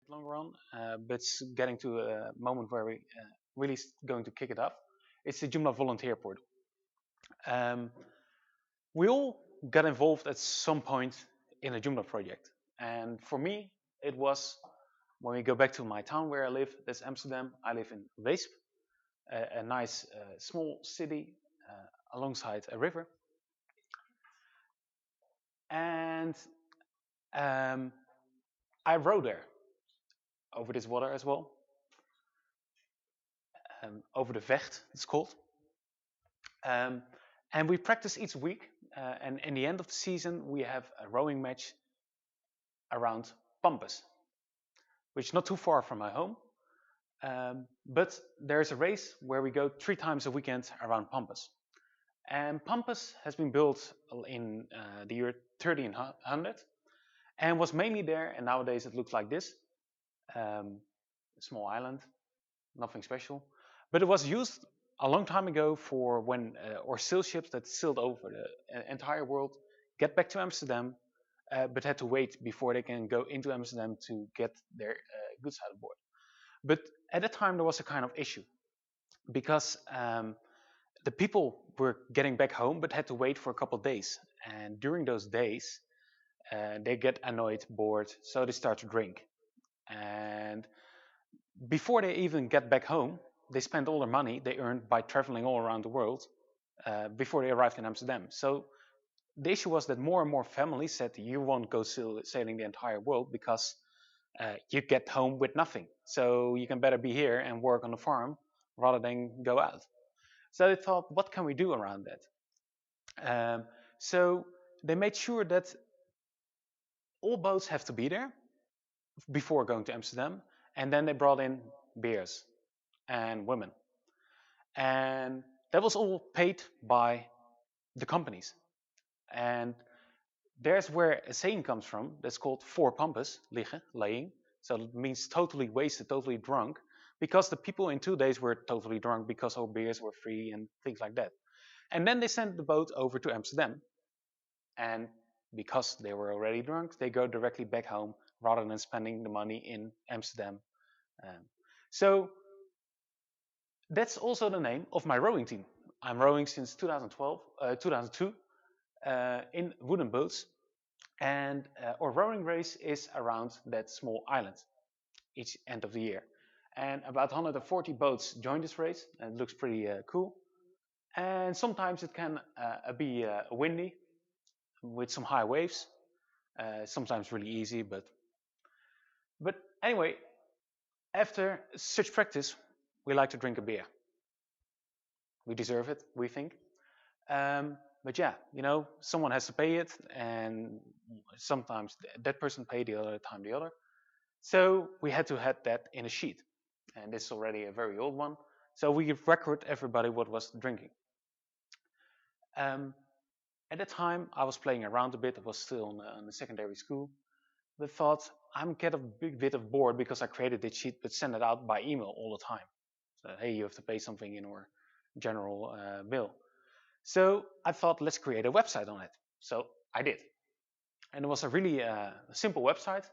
long run, but it's getting to a moment where we really going to kick it up. It's the Joomla volunteer portal. Um, we all got involved at some point in a Joomla project, and for me, it was when we go back to my town where I live. That's Amsterdam. I live in Weesp, a nice small city alongside a river, and um, I rode there over this water as well, over the Vecht, it's called. Um, and we practice each week. And in the end of the season, we have a rowing match around Pampus, which is not too far from my home. But there's a race where we go 3 times a weekend around Pampus. And Pampus has been built in the year 1300 and was mainly there. And nowadays it looks like this, a small island, nothing special. But it was used a long time ago for when or sail ships that sailed over the entire world get back to Amsterdam, but had to wait before they can go into Amsterdam to get their goods out of board. But at that time there was a kind of issue because the people were getting back home but had to wait for a couple of days, and during those days they get annoyed, bored, so they start to drink. And before they even get back home, they spend all their money they earned by traveling all around the world before they arrived in Amsterdam. So the issue was that more and more families said you won't go sailing the entire world because you get home with nothing. So you can better be here and work on the farm rather than go out. So they thought, what can we do around that? So they made sure that all boats have to be there before going to Amsterdam, and then they brought in beers and women. And that was all paid by the companies. And there's where a saying comes from that's called voor pampus, liggen, laying. So it means totally wasted, totally drunk, because the people in 2 days were totally drunk because all beers were free and things like that. And then they sent the boat over to Amsterdam. And because they were already drunk, they go directly back home rather than spending the money in Amsterdam. So that's also the name of my rowing team. I'm rowing since 2002 in wooden boats, and our rowing race is around that small island each end of the year. And about 140 boats join this race, and it looks pretty cool. And sometimes it can be windy with some high waves. Sometimes really easy, but anyway, after such practice, we like to drink a beer. We deserve it, we think. But yeah, someone has to pay it, and sometimes that person paid, the other time the other. So we had to have that in a sheet, and this is already a very old one. So we record everybody what was drinking. At the time, I was playing around a bit. I was still in the secondary school. But thought, I'm get a big bit of bored because I created this sheet but send it out by email all the time. So, hey, you have to pay something in our general bill. So I thought, let's create a website on it. So I did. And it was a really simple website,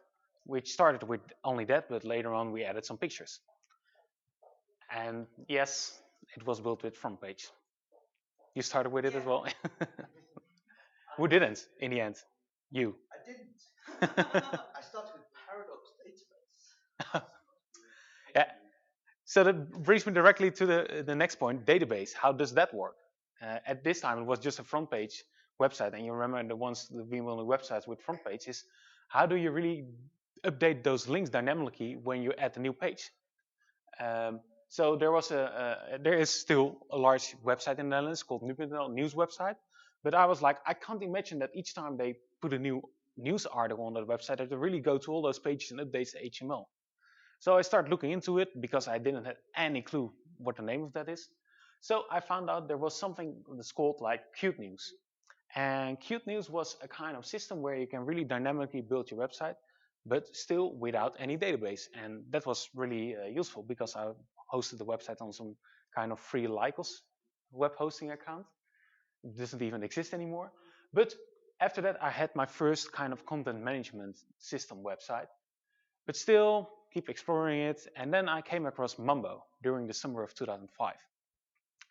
which started with only that, but later on we added some pictures. And yes, it was built with front page. You started with it as well? Who didn't in the end? You. I didn't. I started with Paradox Database. Yeah. So that brings me directly to the next point, database. How does that work? At this time, it was just a front page website. And you remember the Vimeo websites with front pages. How do you really update those links dynamically when you add a new page? So there is still a large website in the Netherlands called Nu.nl, news website. But I was like, I can't imagine that each time they put a new news article on that website, that they really go to all those pages and update the HTML. So I started looking into it because I didn't have any clue what the name of that is. So I found out there was something that's called like Qt News. And Qt News was a kind of system where you can really dynamically build your website, but still without any database. And that was really useful because I hosted the website on some kind of free Lycos web hosting account. It doesn't even exist anymore. But after that, I had my first kind of content management system website. But still, keep exploring it, and then I came across Mambo during the summer of 2005,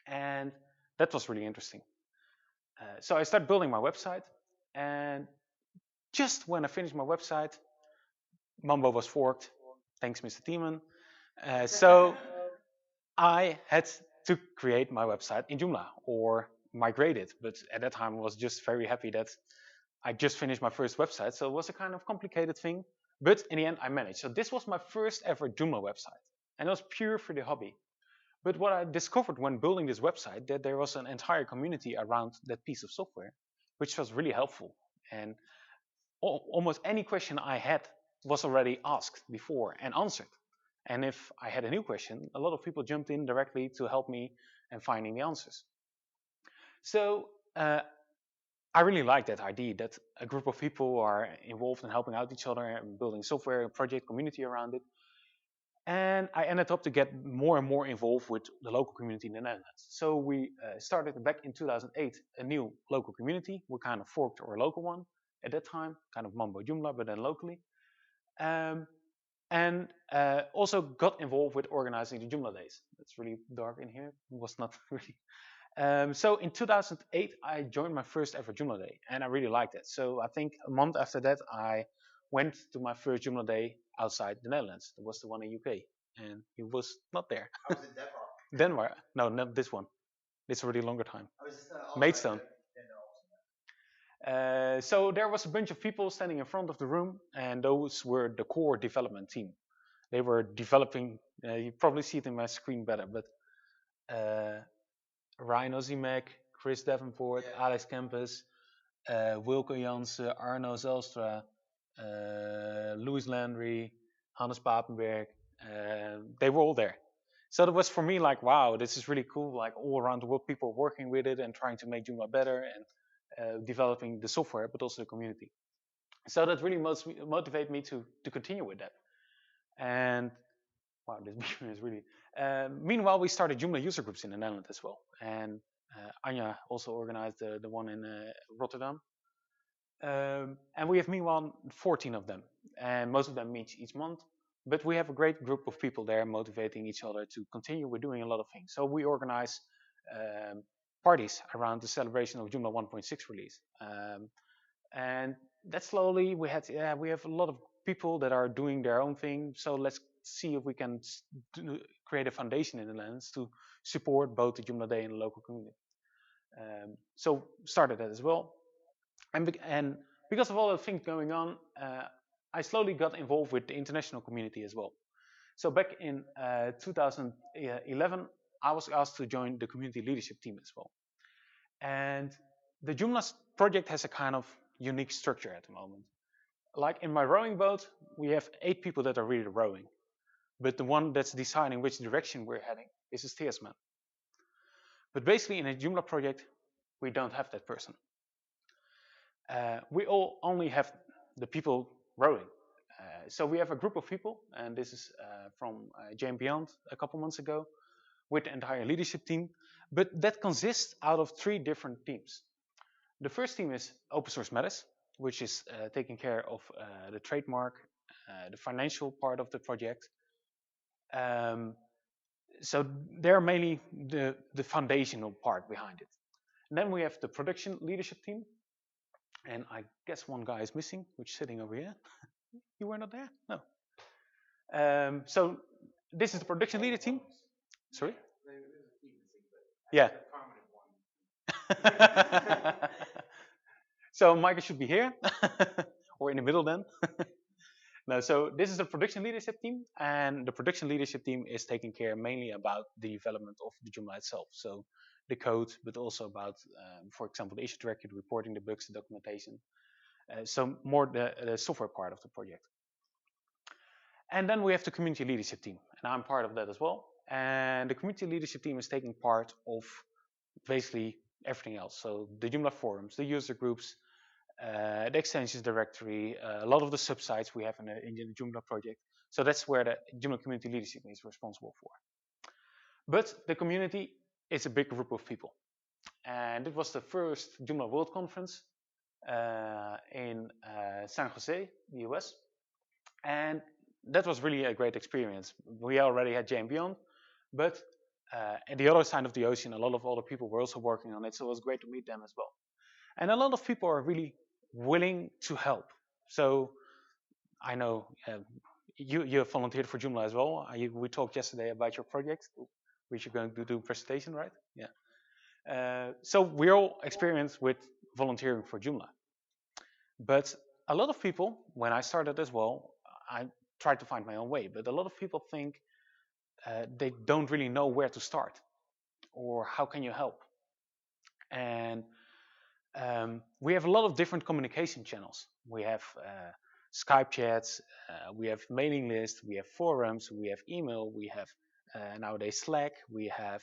and that was really interesting. So I started building my website, and just when I finished my website, Mambo was forked. Thanks, Mr. Tiemann. So I had to create my website in Joomla or migrate it. But at that time, I was just very happy that I just finished my first website. So it was a kind of complicated thing. But in the end, I managed. So this was my first ever Joomla website. And it was pure for the hobby. But what I discovered when building this website, that there was an entire community around that piece of software, which was really helpful. And almost any question I had was already asked before and answered. And if I had a new question, a lot of people jumped in directly to help me in finding the answers. So I really like that idea that a group of people are involved in helping out each other and building software, project, community around it. And I ended up to get more and more involved with the local community in the Netherlands. So we started back in 2008 a new local community. We kind of forked our local one at that time, kind of Mambo Joomla, but then locally. And also got involved with organizing the Joomla Days. It's really dark in here. It was not really. So in 2008, I joined my first ever Joomla Day, and I really liked it. So I think a month after that, I went to my first Joomla Day outside the Netherlands. It was the one in UK, and he was not there. I was in Denmark. Denmark? No, not this one. It's already longer time. I was Maidstone. So there was a bunch of people standing in front of the room, and those were the core development team. They were developing, you probably see it in my screen better, but Ryan Ozimek, Chris Davenport, Alex Campus, Wilco Jansen, Arno Zelstra, Louis Landry, Hannes Papenberg, they were all there. So it was for me like, wow, this is really cool, like all around the world people working with it and trying to make Joomla better and developing the software, but also the community. So that really motivated me to continue with that. And wow, this is really. Meanwhile, we started Joomla user groups in the Netherlands as well. And Anja also organized the one in Rotterdam. And we have meanwhile 14 of them. And most of them meet each month. But we have a great group of people there motivating each other to continue with doing a lot of things. So we organize parties around the celebration of Joomla 1.6 release. And that slowly we have a lot of people that are doing their own thing. So let's see if we can create a foundation in the Netherlands to support both the Joomla Day and the local community. So started that as well. And because of all the things going on, I slowly got involved with the international community as well. So back in 2011, I was asked to join the community leadership team as well. And the Joomla project has a kind of unique structure at the moment. Like in my rowing boat, we have 8 people that are really rowing. But the one that's deciding which direction we're heading is a steersman. But basically in a Joomla project, we don't have that person. We all only have the people rowing. So we have a group of people, and this is from JM Beyond a couple months ago, with the entire leadership team. But that consists out of 3 different teams. The first team is Open Source Matters, which is taking care of the trademark, the financial part of the project. So they're mainly the foundational part behind it. And then we have the production leadership team. And I guess one guy is missing, which is sitting over here. You were not there? No. So this is the production leader team. Sorry? Yeah. So Michael should be here, or in the middle then. No, so this is the production leadership team, and the production leadership team is taking care mainly about the development of the Joomla itself. So the code, but also about, for example, the issue directory, reporting the bugs, the documentation. So more the software part of the project. And then we have the community leadership team, and I'm part of that as well. And the community leadership team is taking part of basically everything else. So the Joomla forums, the user groups, the extensions directory, a lot of the subsites we have in the Joomla project. So that's where the Joomla community leadership is responsible for. But the community is a big group of people. And it was the first Joomla World Conference in San Jose, the US. And that was really a great experience. We already had Jane Beyond, but at the other side of the ocean, a lot of other people were also working on it, so it was great to meet them as well. And a lot of people are really willing to help. So I know you have volunteered for Joomla as well. We talked yesterday about your project, which you're going to do a presentation, right? Yeah. So we're all experienced with volunteering for Joomla. But a lot of people, when I started as well, I tried to find my own way. But a lot of people think they don't really know where to start or how can you help. And we have a lot of different communication channels. We have Skype chats, we have mailing lists, we have forums, we have email, we have nowadays Slack, we have,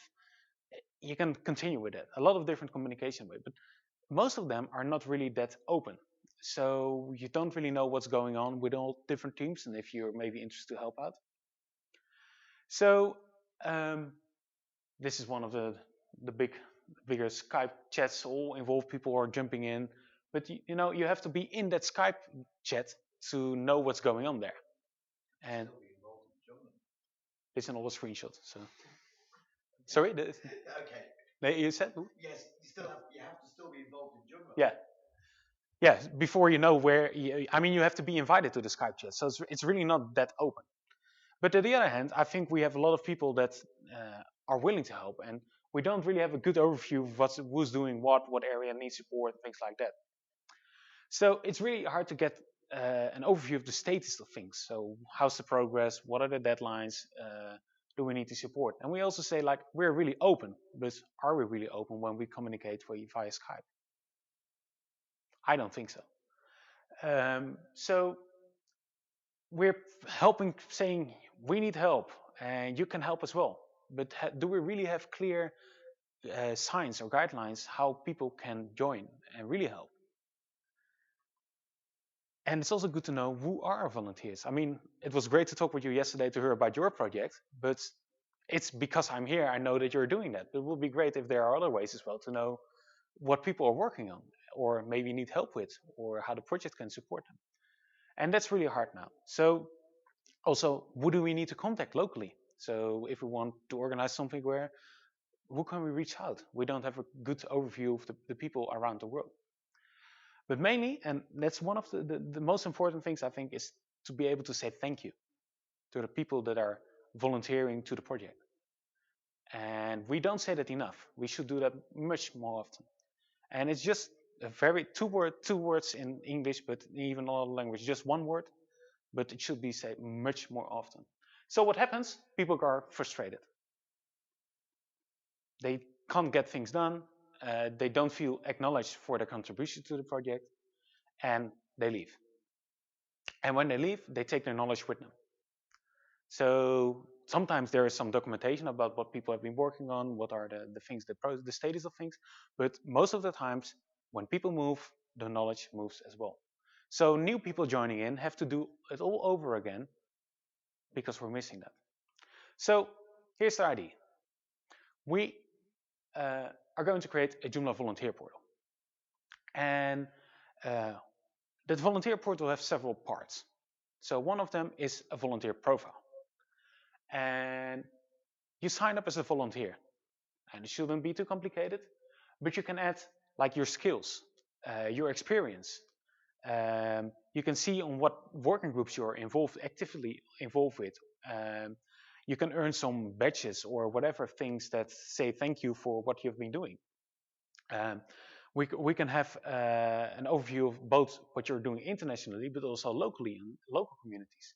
you can continue with it, a lot of different communication ways, but most of them are not really that open. So you don't really know what's going on with all different teams and if you're maybe interested to help out. So this is one of the bigger Skype chats, all involved people are jumping in. But you know, you have to be in that Skype chat to know what's going on there. And it's an old screenshot. So sorry. Okay. You said who? Yes, you have to still be involved in Joomla. Yeah. Yeah. Before you know where, I mean, you have to be invited to the Skype chat. So it's really not that open. But on the other hand, I think we have a lot of people that are willing to help, and we don't really have a good overview of who's doing what area needs support, things like that. So it's really hard to get an overview of the status of things. So how's the progress? What are the deadlines? Do we need to support? And we also say, like, we're really open, but are we really open when we communicate via Skype? I don't think so. So we're helping, saying we need help and you can help as well. But do we really have clear signs or guidelines how people can join and really help? And it's also good to know who are our volunteers. I mean, it was great to talk with you yesterday to hear about your project, but it's because I'm here, I know that you're doing that. But it would be great if there are other ways as well to know what people are working on or maybe need help with or how the project can support them. And that's really hard now. So also, who do we need to contact locally? So if we want to organize something who can we reach out? We don't have a good overview of the people around the world. But mainly, and that's one of the most important things I think, is to be able to say thank you to the people that are volunteering to the project. And we don't say that enough. We should do that much more often. And it's just a very two words in English, but even in other language, just one word, but it should be said much more often. So what happens? People are frustrated. They can't get things done. They don't feel acknowledged for their contribution to the project, and they leave. And when they leave, they take their knowledge with them. So sometimes there is some documentation about what people have been working on, what are the things, the status of things, but most of the times when people move, the knowledge moves as well. So new people joining in have to do it all over again because we're missing that. So here's the idea. We are going to create a Joomla volunteer portal. And that volunteer portal has several parts. So one of them is a volunteer profile. And you sign up as a volunteer. And it shouldn't be too complicated, but you can add like your skills, your experience. You can see on what working groups you're actively involved with. You can earn some badges or whatever things that say thank you for what you've been doing. We can have an overview of both what you're doing internationally, but also locally in local communities.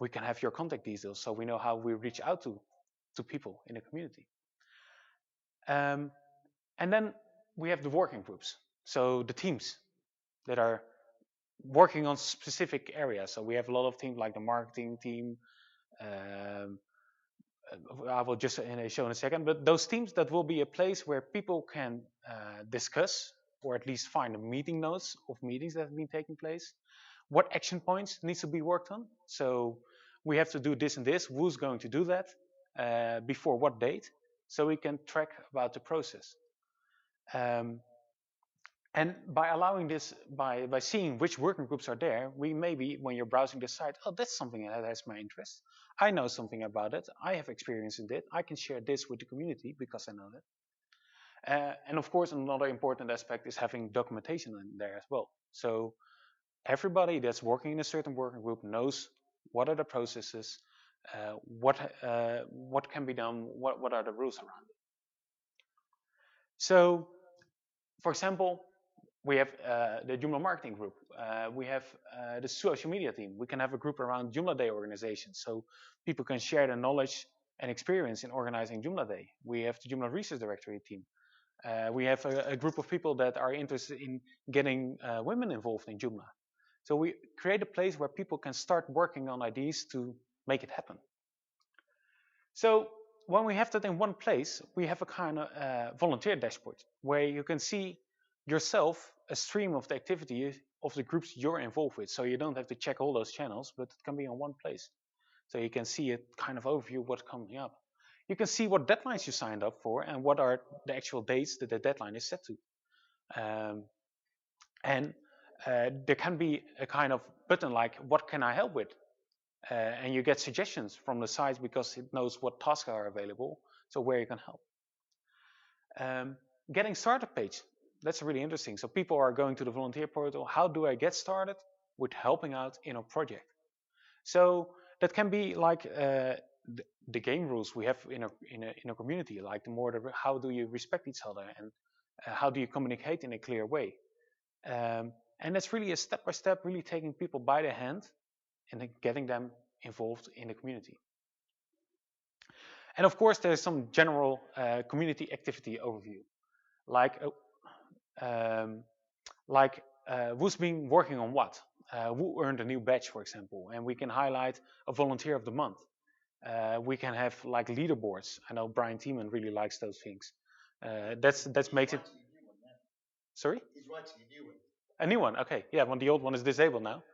We can have your contact details so we know how we reach out to people in the community. And then we have the working groups, so the teams that are working on specific areas. So we have a lot of teams like the marketing team. I will just show in a second, but those teams, that will be a place where people can discuss or at least find the meeting notes of meetings that have been taking place. What action points needs to be worked on? So we have to do this and this. Who's going to do that? Before what date? So we can track about the process. And by allowing this, by seeing which working groups are there, we maybe, when you're browsing the site, oh, that's something that has my interest. I know something about it. I have experience in it. I can share this with the community because I know that. And of course, another important aspect is having documentation in there as well. So everybody that's working in a certain working group knows what are the processes, what can be done, what are the rules around it. So, for example, we have the Joomla marketing group. We have the social media team. We can have a group around Joomla Day organization, so people can share their knowledge and experience in organizing Joomla Day. We have the Joomla Research Directory team. We have a group of people that are interested in getting women involved in Joomla. So we create a place where people can start working on ideas to make it happen. So when we have that in one place, we have a kind of volunteer dashboard where you can see yourself a stream of the activity of the groups you're involved with. So you don't have to check all those channels, but it can be in one place. So you can see a kind of overview of what's coming up. You can see what deadlines you signed up for and what are the actual dates that the deadline is set to. And there can be a kind of button like, what can I help with? And you get suggestions from the site because it knows what tasks are available, so where you can help. Getting started page, that's really interesting. So people are going to the volunteer portal. How do I get started with helping out in a project? So that can be like the game rules we have in a community, like how do you respect each other and how do you communicate in a clear way? And that's really a step-by-step, really taking people by the hand and getting them involved in the community. And of course, there's some general community activity overview, like who's been working on what, who earned a new badge, for example, and we can highlight a volunteer of the month. We can have like leaderboards. I know Brian Tiemann really likes those things. That's makes it. Sorry? He's writing a new one. A new one, okay. Yeah, when the old one is disabled now.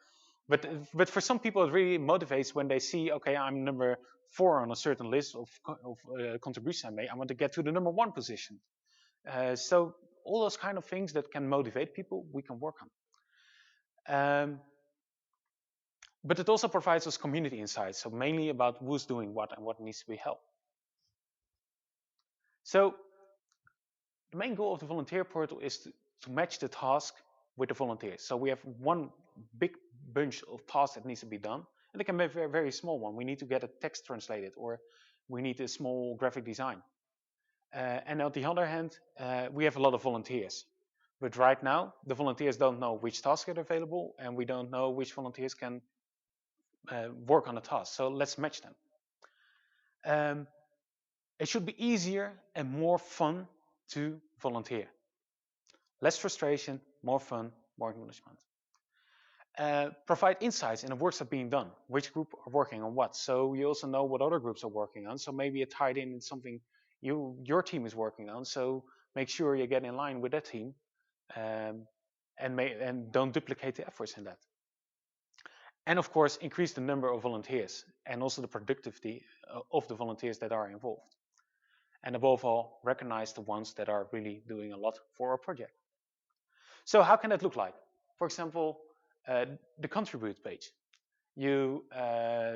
But for some people, it really motivates when they see, okay, I'm number 4 on a certain list of contributions I made. I want to get to the number 1 position. So all those kind of things that can motivate people, we can work on. But it also provides us community insights, so mainly about who's doing what and what needs to be helped. So the main goal of the volunteer portal is to match the task with the volunteers. So we have one big bunch of tasks that needs to be done, and it can be a very, very small one. We need to get a text translated, or we need a small graphic design. And on the other hand, we have a lot of volunteers. But right now, the volunteers don't know which tasks are available, and we don't know which volunteers can work on a task. So let's match them. It should be easier and more fun to volunteer. Less frustration, more fun, more acknowledgement. Provide insights in the works that are being done, which group are working on what. So you also know what other groups are working on. So maybe it tied in something your team is working on. So make sure you get in line with that team, and don't duplicate the efforts in that. And of course, increase the number of volunteers and also the productivity of the volunteers that are involved. And above all, recognize the ones that are really doing a lot for our project. So how can that look like? For example, the contribute page. You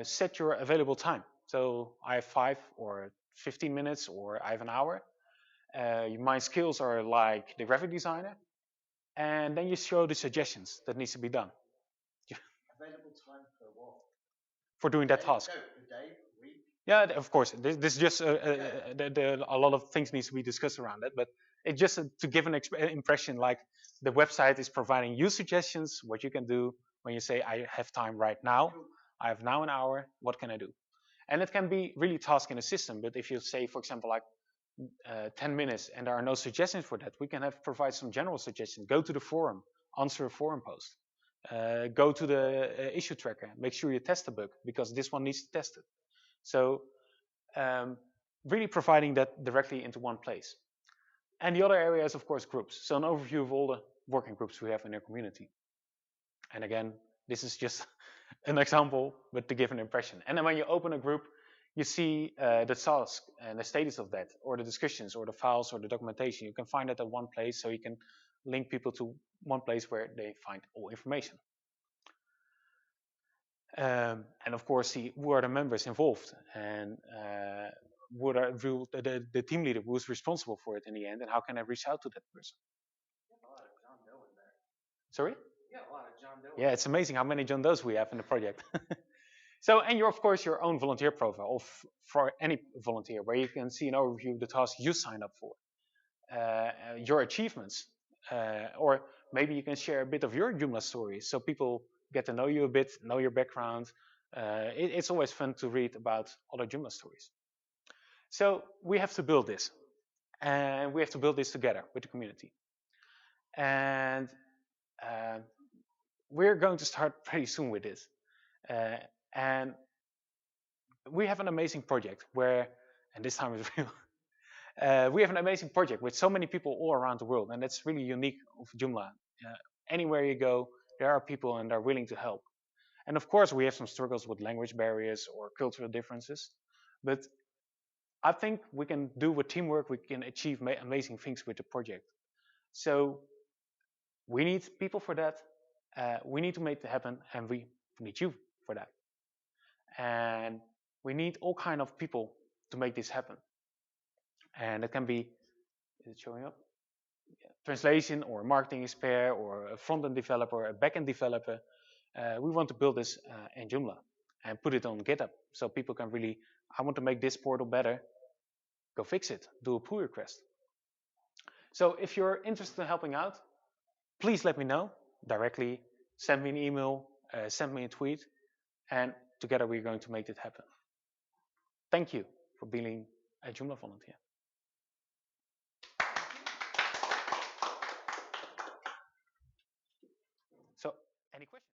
set your available time. So I have 5 or 15 minutes, or I have an hour. My skills are like the graphic designer. And then you show the suggestions that needs to be done. Available time for what? For doing that task. No, per day, week? Yeah, of course. This is just a lot of things needs to be discussed around it, but it's just to give an impression, like the website is providing you suggestions what you can do when you say, I have time right now. I have now an hour. What can I do? And it can be really task in a system. But if you say, for example, like 10 minutes and there are no suggestions for that, we can provide some general suggestions. Go to the forum, answer a forum post. Go to the issue tracker, make sure you test the bug because this one needs to test it. So really providing that directly into one place. And the other area is, of course, groups. So an overview of all the working groups we have in our community. And again, this is just an example, but to give an impression. And then when you open a group, you see the task and the status of that, or the discussions, or the files, or the documentation. You can find it at one place, so you can link people to one place where they find all information. And of course, see who are the members involved and what are the team leader who's responsible for it in the end, and how can I reach out to that person? A lot of John Doe in there. Sorry? Yeah, a lot of John Doe. Yeah, it's amazing how many John Does we have in the project. So, and you're of course your own volunteer profile for any volunteer, where you can see an overview of the tasks you signed up for, your achievements, or maybe you can share a bit of your Joomla story, so people get to know you a bit, know your background. It's always fun to read about other Joomla stories. So we have to build this, and we have to build this together with the community. And we're going to start pretty soon with this. And we have an amazing project where, and this time is real, we have an amazing project with so many people all around the world, and that's really unique of Joomla. Anywhere you go, there are people and they're willing to help. And of course, we have some struggles with language barriers or cultural differences, but I think we can do with teamwork, we can achieve amazing things with the project. So we need people for that. We need to make it happen, and we need you for that. And we need all kind of people to make this happen. And it can be, is it showing up? Yeah. Translation or marketing expert or a front-end developer, a back-end developer. We want to build this in Joomla and put it on GitHub so people can really, I want to make this portal better, go fix it, do a pull request. So if you're interested in helping out, please let me know directly, send me an email, send me a tweet, and together we're going to make it happen. Thank you for being a Joomla volunteer. So, any questions?